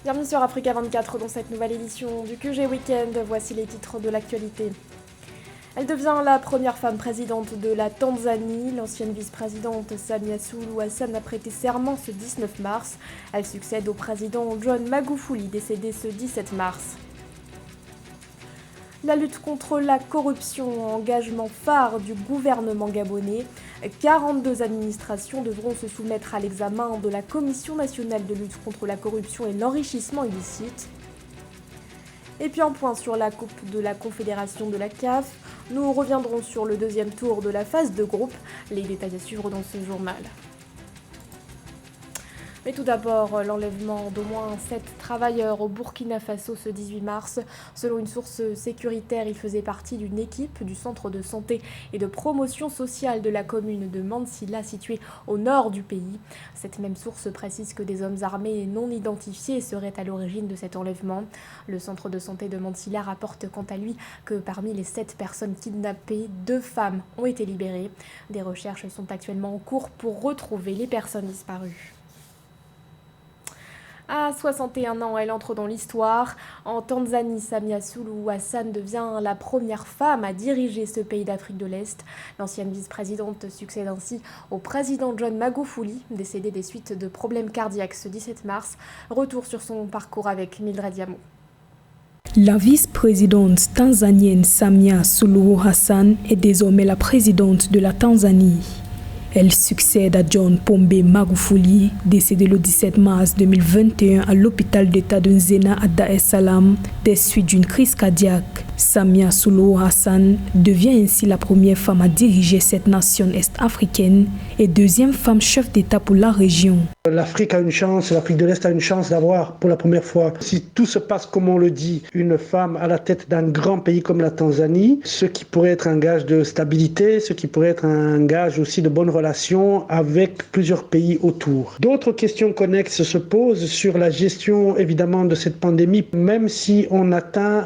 Bienvenue sur Africa 24 dans cette nouvelle édition du QG Weekend. Voici les titres de l'actualité. Elle devient la première femme présidente de la Tanzanie. L'ancienne vice-présidente Samia Suluhu Hassan a prêté serment ce 19 mars. Elle succède au président John Magufuli, décédé ce 17 mars. La lutte contre la corruption, engagement phare du gouvernement gabonais. 42 administrations devront se soumettre à l'examen de la Commission nationale de lutte contre la corruption et l'enrichissement illicite. Et puis un point sur la Coupe de la Confédération de la CAF. Nous reviendrons sur le deuxième tour de la phase de groupe. Les détails à suivre dans ce journal. Mais tout d'abord, l'enlèvement d'au moins 7 travailleurs au Burkina Faso ce 18 mars. Selon une source sécuritaire, ils faisaient partie d'une équipe du centre de santé et de promotion sociale de la commune de Mansilla, située au nord du pays. Cette même source précise que des hommes armés non identifiés seraient à l'origine de cet enlèvement. Le centre de santé de Mansilla rapporte quant à lui que parmi les 7 personnes kidnappées, 2 femmes ont été libérées. Des recherches sont actuellement en cours pour retrouver les personnes disparues. À 61 ans, elle entre dans l'histoire. En Tanzanie, Samia Suluhu Hassan devient la première femme à diriger ce pays d'Afrique de l'Est. L'ancienne vice-présidente succède ainsi au président John Magufuli, décédé des suites de problèmes cardiaques ce 17 mars. Retour sur son parcours avec Mildred Diamo. La vice-présidente tanzanienne Samia Suluhu Hassan est désormais la présidente de la Tanzanie. Elle succède à John Pombe Magufuli, décédé le 17 mars 2021 à l'hôpital d'État de Nzena à Dar es Salaam des suites d'une crise cardiaque. Samia Suluhu Hassan devient ainsi la première femme à diriger cette nation est-africaine et deuxième femme chef d'État pour la région. L'Afrique a une chance, l'Afrique de l'Est a une chance d'avoir pour la première fois, si tout se passe comme on le dit, une femme à la tête d'un grand pays comme la Tanzanie, ce qui pourrait être un gage de stabilité, ce qui pourrait être un gage aussi de bonnes relations avec plusieurs pays autour. D'autres questions connexes se posent sur la gestion évidemment de cette pandémie, même si on atteint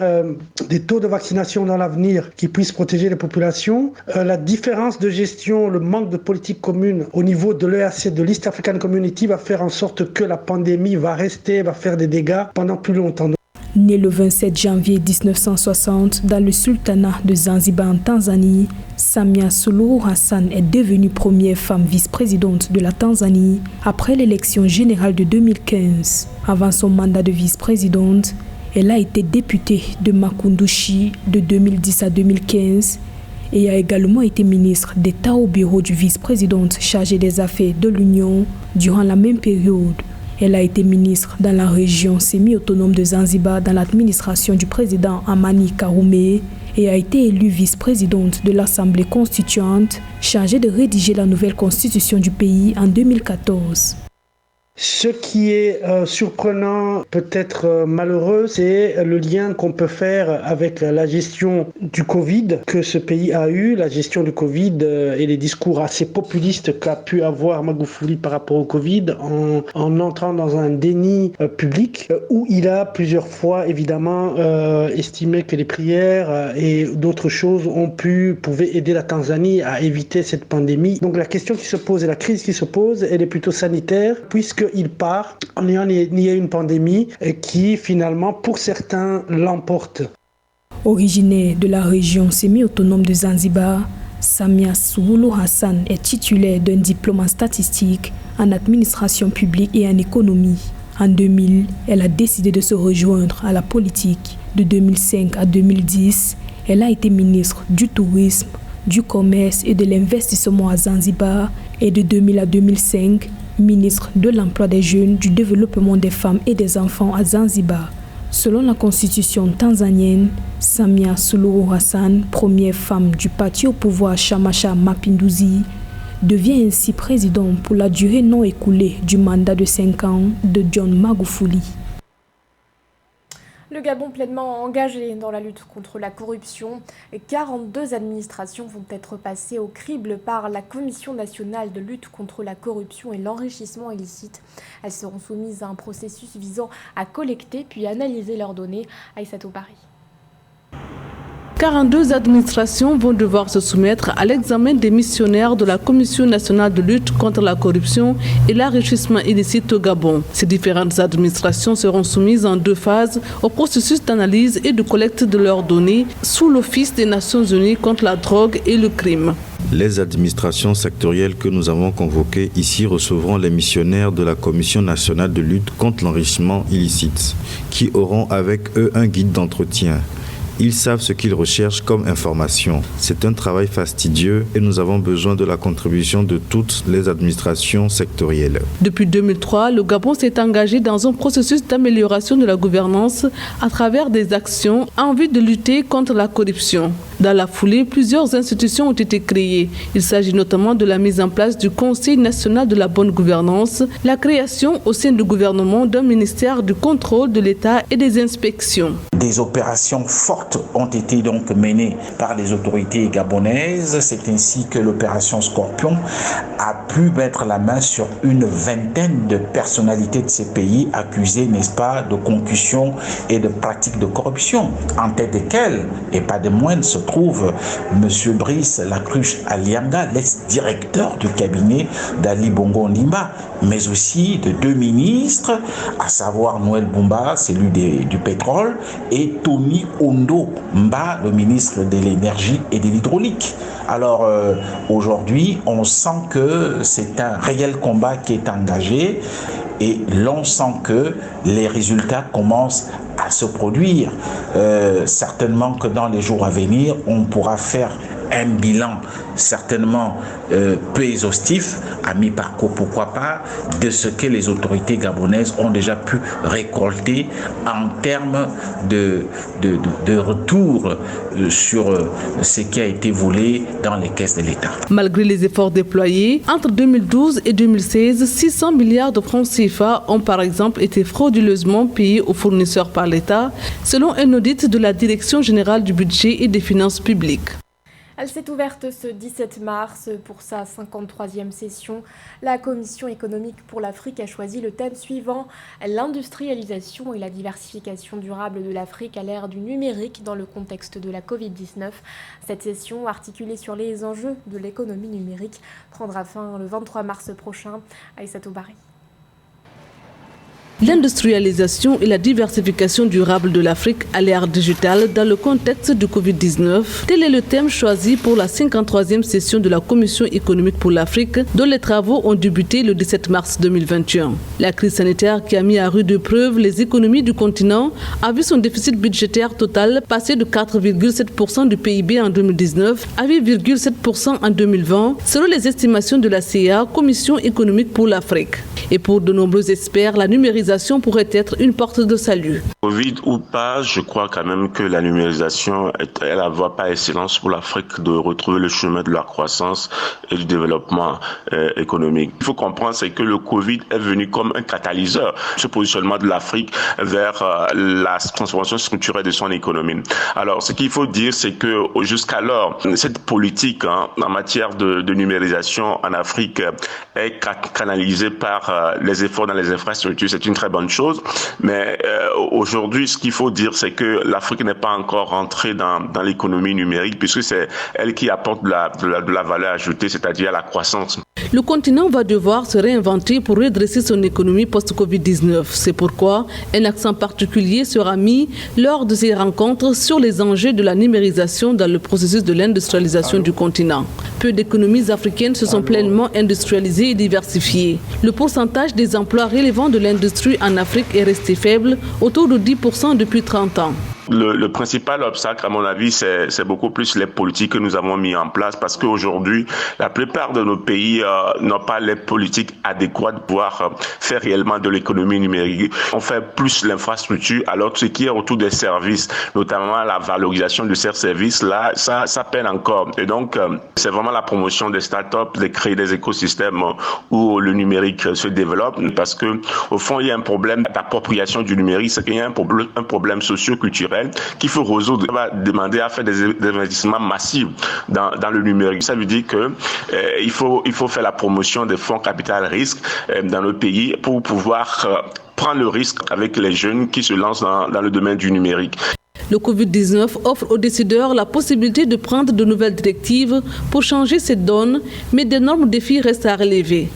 des taux de vaccination dans l'avenir qui puissent protéger les populations. La différence de gestion, le manque de politique commune au niveau de l'EAC, de l'East African Community, va faire en sorte que la pandémie va faire des dégâts pendant plus longtemps. Née le 27 janvier 1960 dans le sultanat de Zanzibar en Tanzanie, Samia Suluhu Hassan est devenue première femme vice-présidente de la Tanzanie après l'élection générale de 2015. Avant son mandat de vice-présidente, elle a été députée de Makunduchi de 2010 à 2015 et a également été ministre d'État au bureau du vice-président chargé des affaires de l'Union durant la même période. Elle a été ministre dans la région semi-autonome de Zanzibar dans l'administration du président Amani Karume et a été élue vice-présidente de l'Assemblée constituante chargée de rédiger la nouvelle constitution du pays en 2014. Ce qui est surprenant, peut-être malheureux, c'est le lien qu'on peut faire avec la gestion du Covid que ce pays a eu, la gestion du Covid et les discours assez populistes qu'a pu avoir Magufuli par rapport au Covid en entrant dans un déni public où il a plusieurs fois évidemment estimé que les prières et d'autres choses pouvaient aider la Tanzanie à éviter cette pandémie. Donc la question qui se pose et la crise qui se pose, elle est plutôt sanitaire puisqu'il part en ayant nié une pandémie qui finalement pour certains l'emporte. Originaire de la région semi-autonome de Zanzibar, Samia Suluhu Hassan est titulaire d'un diplôme en statistique, en administration publique et en économie. En 2000, elle a décidé de se rejoindre à la politique. De 2005 à 2010, elle a été ministre du Tourisme, du Commerce et de l'Investissement à Zanzibar et de 2000 à 2005, ministre de l'Emploi des Jeunes, du Développement des Femmes et des Enfants à Zanzibar. Selon la constitution tanzanienne, Samia Suluhu Hassan, première femme du parti au pouvoir Chama cha Mapinduzi, devient ainsi président pour la durée non écoulée du mandat de 5 ans de John Magufuli. Le Gabon pleinement engagé dans la lutte contre la corruption. 42 administrations vont être passées au crible par la Commission nationale de lutte contre la corruption et l'enrichissement illicite. Elles seront soumises à un processus visant à collecter puis analyser leurs données. Aïssatou Paris. 42 administrations vont devoir se soumettre à l'examen des missionnaires de la Commission nationale de lutte contre la corruption et l'enrichissement illicite au Gabon. Ces différentes administrations seront soumises en 2 phases au processus d'analyse et de collecte de leurs données sous l'Office des Nations Unies contre la drogue et le crime. Les administrations sectorielles que nous avons convoquées ici recevront les missionnaires de la Commission nationale de lutte contre l'enrichissement illicite, qui auront avec eux un guide d'entretien. Ils savent ce qu'ils recherchent comme information. C'est un travail fastidieux et nous avons besoin de la contribution de toutes les administrations sectorielles. Depuis 2003, le Gabon s'est engagé dans un processus d'amélioration de la gouvernance à travers des actions en vue de lutter contre la corruption. Dans la foulée, plusieurs institutions ont été créées. Il s'agit notamment de la mise en place du Conseil national de la bonne gouvernance, la création au sein du gouvernement d'un ministère du contrôle de l'État et des inspections. Des opérations fortes ont été donc menées par les autorités gabonaises. C'est ainsi que l'opération Scorpion a pu mettre la main sur une vingtaine de personnalités de ces pays accusées, n'est-ce pas, de concussion et de pratiques de corruption, en tête desquelles, et pas des moindres, se trouve M. Brice Lacruche Alianga, l'ex-directeur du cabinet d'Ali Bongo Ondimba, mais aussi de 2 ministres, à savoir Noël Boumba, celui du pétrole, et Tony Ondo Mba, le ministre de l'énergie et de l'hydraulique. Alors aujourd'hui, on sent que c'est un réel combat qui est engagé et l'on sent que les résultats commencent à se produire. Certainement que dans les jours à venir, on pourra faire un bilan certainement peu exhaustif, à mi-parcours, pourquoi pas, de ce que les autorités gabonaises ont déjà pu récolter en termes de retour sur ce qui a été volé dans les caisses de l'État. Malgré les efforts déployés, entre 2012 et 2016, 600 milliards de francs CFA ont par exemple été frauduleusement payés aux fournisseurs par l'État, selon un audit de la Direction générale du budget et des finances publiques. Elle s'est ouverte ce 17 mars pour sa 53e session. La Commission économique pour l'Afrique a choisi le thème suivant, l'industrialisation et la diversification durable de l'Afrique à l'ère du numérique dans le contexte de la Covid-19. Cette session, articulée sur les enjeux de l'économie numérique, prendra fin le 23 mars prochain. Aïssatou Baré. L'industrialisation et la diversification durable de l'Afrique à l'ère digitale dans le contexte du Covid-19, tel est le thème choisi pour la 53e session de la Commission économique pour l'Afrique, dont les travaux ont débuté le 17 mars 2021. La crise sanitaire qui a mis à rude épreuve les économies du continent a vu son déficit budgétaire total passer de 4,7% du PIB en 2019 à 8,7% en 2020, selon les estimations de la CIA, Commission économique pour l'Afrique. Et pour de nombreux experts, la numérisation pourrait être une porte de salut. Covid ou pas, je crois quand même que la numérisation est la voie par excellence pour l'Afrique de retrouver le chemin de la croissance et du développement économique. Il faut comprendre, c'est que le Covid est venu comme un catalyseur, ce positionnement de l'Afrique vers la transformation structurelle de son économie. Alors, ce qu'il faut dire, c'est que jusqu'alors, cette politique en matière de numérisation en Afrique est canalisée par les efforts dans les infrastructures. C'est une très bonne chose, mais aujourd'hui, ce qu'il faut dire, c'est que l'Afrique n'est pas encore rentrée dans l'économie numérique, puisque c'est elle qui apporte de la valeur ajoutée, c'est-à-dire la croissance. Le continent va devoir se réinventer pour redresser son économie post-Covid-19. C'est pourquoi un accent particulier sera mis lors de ces rencontres sur les enjeux de la numérisation dans le processus de l'industrialisation du continent. Peu d'économies africaines se sont pleinement industrialisées et diversifiées. Le pourcentage des emplois relevant de l'industrie en Afrique est resté faible, autour de 10% depuis 30 ans. Le principal obstacle, à mon avis, c'est beaucoup plus les politiques que nous avons mis en place, parce qu'aujourd'hui, la plupart de nos pays n'ont pas les politiques adéquates pour pouvoir faire réellement de l'économie numérique. On fait plus l'infrastructure, alors que ce qui est autour des services, notamment la valorisation de ces services-là, ça peine encore. Et donc, c'est vraiment la promotion des startups, de créer des écosystèmes où le numérique se développe, parce que au fond, il y a un problème d'appropriation du numérique, c'est qu'il y a un problème socio-culturel qu'il faut résoudre. On va demander à faire des investissements massifs dans le numérique. Ça veut dire que il faut faire la promotion des fonds capital risque dans le pays pour pouvoir prendre le risque avec les jeunes qui se lancent dans le domaine du numérique. Le Covid-19 offre aux décideurs la possibilité de prendre de nouvelles directives pour changer cette donne, mais d'énormes défis restent à relever.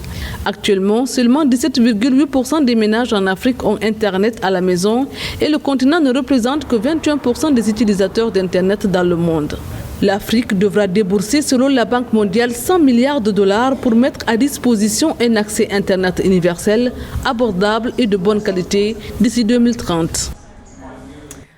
Actuellement, seulement 17,8% des ménages en Afrique ont Internet à la maison et le continent ne représente que 21% des utilisateurs d'Internet dans le monde. L'Afrique devra débourser, selon la Banque mondiale, 100 milliards de dollars pour mettre à disposition un accès Internet universel, abordable et de bonne qualité d'ici 2030.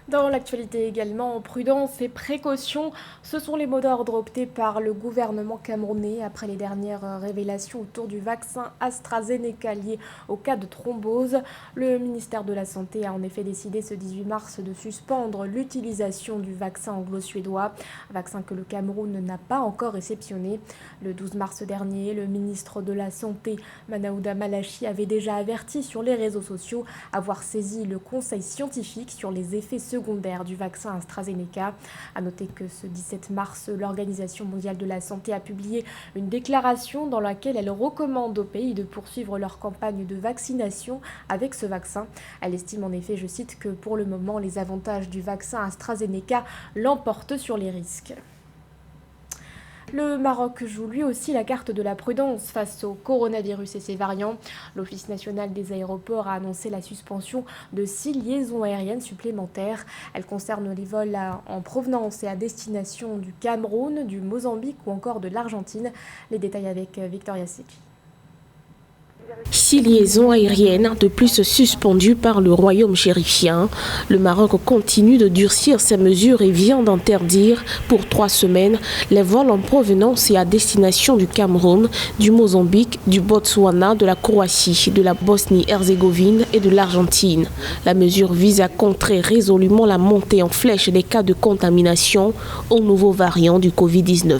Dans l'actualité également, prudence et précaution, ce sont les mots d'ordre optés par le gouvernement camerounais après les dernières révélations autour du vaccin AstraZeneca lié au cas de thrombose. Le ministère de la Santé a en effet décidé ce 18 mars de suspendre l'utilisation du vaccin anglo-suédois, un vaccin que le Cameroun n'a pas encore réceptionné. Le 12 mars dernier, le ministre de la Santé, Manaouda Malachi, avait déjà averti sur les réseaux sociaux avoir saisi le conseil scientifique sur les effets secondaire du vaccin AstraZeneca. A noter que ce 17 mars, l'Organisation mondiale de la santé a publié une déclaration dans laquelle elle recommande aux pays de poursuivre leur campagne de vaccination avec ce vaccin. Elle estime en effet, je cite, que pour le moment, les avantages du vaccin AstraZeneca l'emportent sur les risques. Le Maroc joue lui aussi la carte de la prudence face au coronavirus et ses variants. L'Office national des aéroports a annoncé la suspension de 6 liaisons aériennes supplémentaires. Elles concernent les vols en provenance et à destination du Cameroun, du Mozambique ou encore de l'Argentine. Les détails avec Victoria Sechi. 6 liaisons aériennes de plus suspendues par le royaume chérifien. Le Maroc continue de durcir ses mesures et vient d'interdire pour 3 semaines les vols en provenance et à destination du Cameroun, du Mozambique, du Botswana, de la Croatie, de la Bosnie-Herzégovine et de l'Argentine. La mesure vise à contrer résolument la montée en flèche des cas de contamination aux nouveaux variants du Covid-19.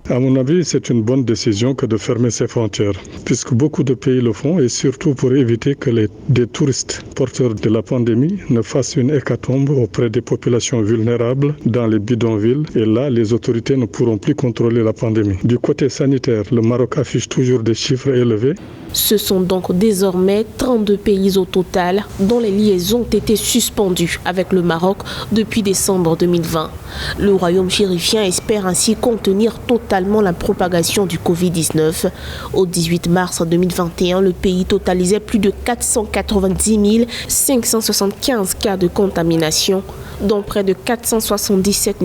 À mon avis, c'est une bonne décision que de fermer ces frontières, puisque beaucoup de pays le font, et surtout pour éviter que des touristes porteurs de la pandémie ne fassent une hécatombe auprès des populations vulnérables dans les bidonvilles. Et là, les autorités ne pourront plus contrôler la pandémie. Du côté sanitaire, le Maroc affiche toujours des chiffres élevés. Ce sont donc désormais 32 pays au total dont les liaisons ont été suspendues avec le Maroc depuis décembre 2020. Le royaume chérifien espère ainsi contenir totalement la propagation du Covid-19. Au 18 mars 2021, le pays totalisait plus de 490 575 cas de contamination, dont près de 477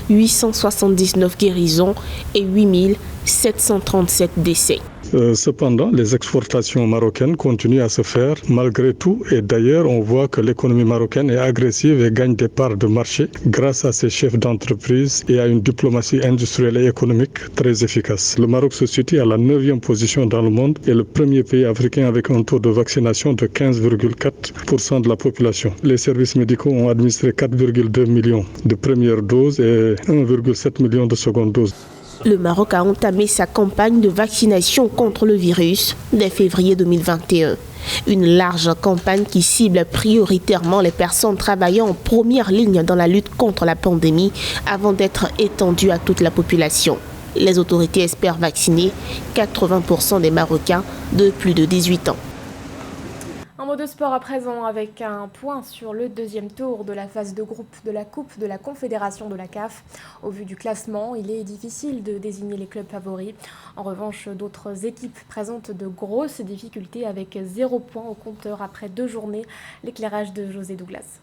879 guérisons et 8 737 décès. Cependant, les exportations marocaines continuent à se faire malgré tout, et d'ailleurs on voit que l'économie marocaine est agressive et gagne des parts de marché grâce à ses chefs d'entreprise et à une diplomatie industrielle et économique très efficace. Le Maroc se situe à la 9e position dans le monde et le premier pays africain avec un taux de vaccination de 15,4% de la population. Les services médicaux ont administré 4,2 millions de premières doses et 1,7 million de secondes doses. Le Maroc a entamé sa campagne de vaccination contre le virus dès février 2021. Une large campagne qui cible prioritairement les personnes travaillant en première ligne dans la lutte contre la pandémie avant d'être étendue à toute la population. Les autorités espèrent vacciner 80% des Marocains de plus de 18 ans. Un mot de sport à présent avec un point sur le deuxième tour de la phase de groupe de la Coupe de la Confédération de la CAF. Au vu du classement, il est difficile de désigner les clubs favoris. En revanche, d'autres équipes présentent de grosses difficultés avec 0 point au compteur après 2 journées. L'éclairage de José Douglas.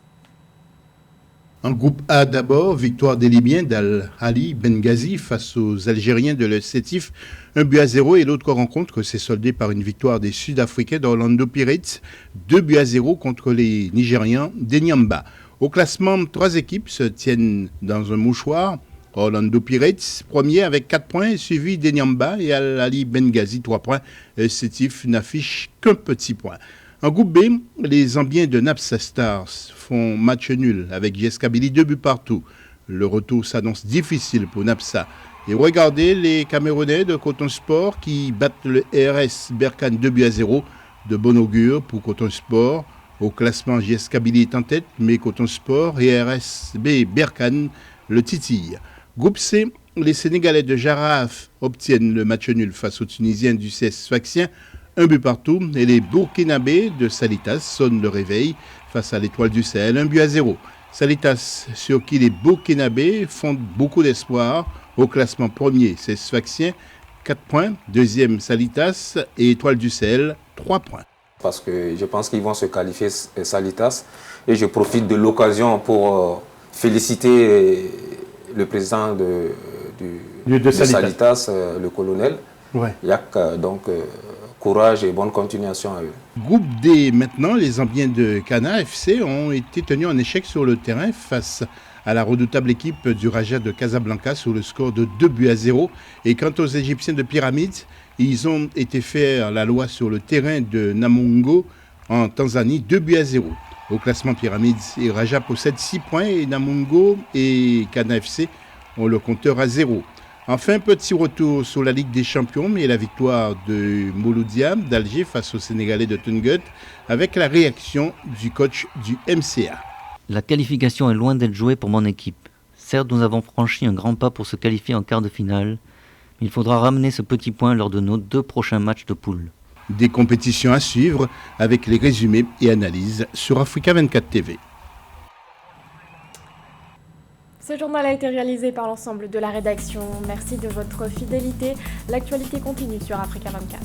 En groupe A d'abord, victoire des Libyens d'Al-Ali Benghazi face aux Algériens de Le Sétif, 1-0, et l'autre rencontre s'est soldée par une victoire des Sud-Africains d'Orlando Pirates, 2-0 contre les Nigérians d'Enyamba. Au classement, 3 équipes se tiennent dans un mouchoir. Orlando Pirates, premier avec 4 points, suivi d'Enyamba et Al-Ali Benghazi, 3 points. Le Sétif n'affiche qu'un petit point. En groupe B, les Zambiens de Napsa Stars font match nul avec JS Kabylie, 2 buts partout. Le retour s'annonce difficile pour Napsa. Et regardez les Camerounais de Coton Sport qui battent le RS Berkane 2-0, de bon augure pour Coton Sport. Au classement, JS Kabylie est en tête, mais Coton Sport et RSB Berkane le titillent. Groupe C, les Sénégalais de Jaraf obtiennent le match nul face aux Tunisiens du CS Sfaxien, 1 but partout, et les Burkinabés de Salitas sonnent le réveil face à l'Étoile du Sahel, 1-0. Salitas, sur qui les Burkinabés font beaucoup d'espoir au classement premier. C'est Sfaxien, 4 points. Deuxième, Salitas et Étoile du Sahel, 3 points. Parce que je pense qu'ils vont se qualifier Salitas. Et je profite de l'occasion pour féliciter le président de Salitas, le colonel. Ouais. Yak, donc courage et bonne continuation à eux. Groupe D maintenant, les Zambiens de Cana FC ont été tenus en échec sur le terrain face à la redoutable équipe du Raja de Casablanca sur le score de 2-0. Et quant aux Égyptiens de Pyramides, ils ont été faire la loi sur le terrain de Namungo en Tanzanie, 2-0. Au classement Pyramides, et Raja possède 6 points et Namungo et Cana FC ont le compteur à 0. Enfin, petit retour sur la Ligue des Champions, mais la victoire de Mouloudia d'Alger face aux Sénégalais de Tungut avec la réaction du coach du MCA. La qualification est loin d'être jouée pour mon équipe. Certes, nous avons franchi un grand pas pour se qualifier en quart de finale, mais il faudra ramener ce petit point lors de nos 2 prochains matchs de poule. Des compétitions à suivre avec les résumés et analyses sur Africa 24 TV. Ce journal a été réalisé par l'ensemble de la rédaction. Merci de votre fidélité. L'actualité continue sur Africa 24.